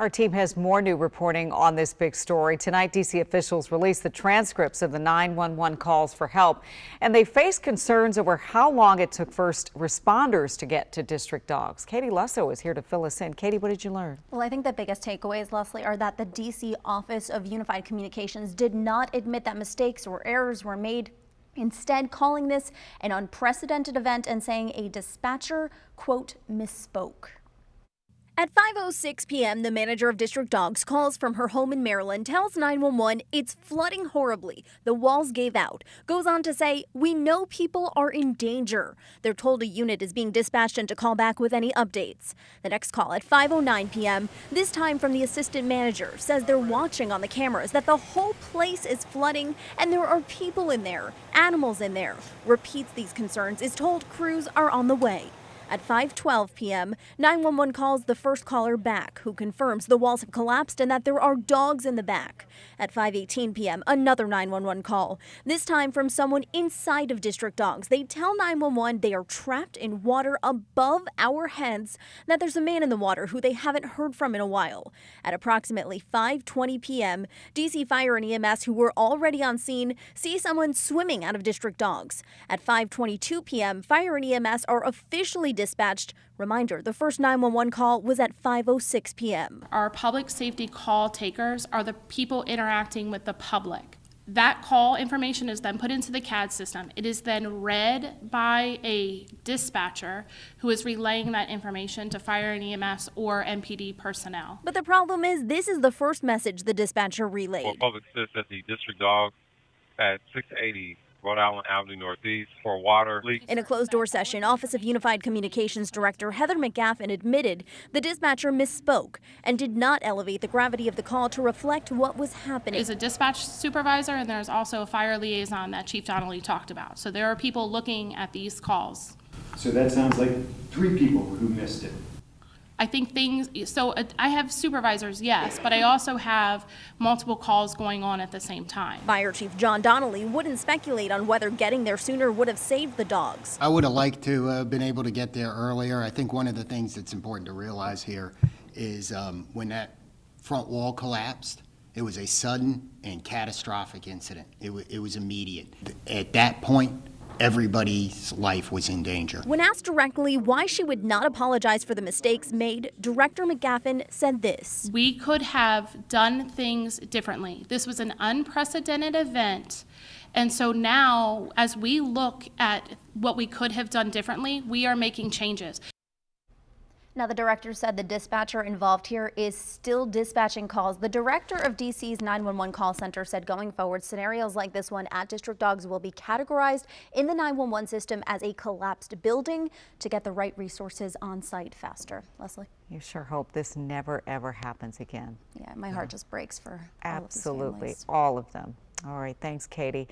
Our team has more new reporting on this big story. Tonight, D.C. officials released the transcripts of the 911 calls for help, and they face concerns over how long it took first responders to get to district dogs. Katie Lusso is here to fill us in. Katie, what did you learn? Well, I think the biggest takeaways, Leslie, are that the D.C. Office of Unified Communications did not admit that mistakes or errors were made, instead calling this an unprecedented event and saying a dispatcher, quote, misspoke. At 5:06 p.m., the manager of District Dogs calls from her home in Maryland, tells 911 it's flooding horribly. The walls gave out. Goes on to say, we know people are in danger. They're told a unit is being dispatched and to call back with any updates. The next call at 5:09 p.m., this time from the assistant manager, says they're watching on the cameras that the whole place is flooding and there are people in there, animals in there. Repeats these concerns, is told crews are on the way. At 5:12 p.m., 911 calls the first caller back, who confirms the walls have collapsed and that there are dogs in the back. At 5:18 p.m., another 911 call, this time from someone inside of District Dogs. They tell 911 they are trapped in water above our heads, that there's a man in the water who they haven't heard from in a while. At approximately 5:20 p.m., DC Fire and EMS, who were already on scene, see someone swimming out of District Dogs. At 5:22 p.m., Fire and EMS are officially dispatched. Reminder, the first 911 call was at 5:06 p.m. Our public safety call takers are the people interacting with the public. That call information is then put into the CAD system. It is then read by a dispatcher who is relaying that information to fire and EMS or MPD personnel. But the problem is, this is the first message the dispatcher relayed. Public sits at the District Dogs at 680 Rhode Island Avenue Northeast for water leaks. In a closed-door session, Office of Unified Communications Director Heather McGaffin admitted the dispatcher misspoke and did not elevate the gravity of the call to reflect what was happening. There's a dispatch supervisor and there's also a fire liaison that Chief Donnelly talked about. So there are people looking at these calls. So that sounds like 3 people who missed it. I think I have supervisors, yes, but I also have multiple calls going on at the same time. Fire Chief John Donnelly wouldn't speculate on whether getting there sooner would have saved the dogs. I would have liked to have been able to get there earlier. I think one of the things that's important to realize here is when that front wall collapsed, it was a sudden and catastrophic incident. It was immediate. At that point, everybody's life was in danger. When asked directly why she would not apologize for the mistakes made, Director McGaffin said this. We could have done things differently. This was an unprecedented event. And so now, as we look at what we could have done differently, we are making changes. Now, the director said the dispatcher involved here is still dispatching calls. The director of DC's 911 call center said going forward, scenarios like this one at District Dogs will be categorized in the 911 system as a collapsed building to get the right resources on site faster. Leslie? You sure hope this never, ever happens again. Yeah, my heart just breaks for Absolutely, all of all of them. All right, thanks, Katie.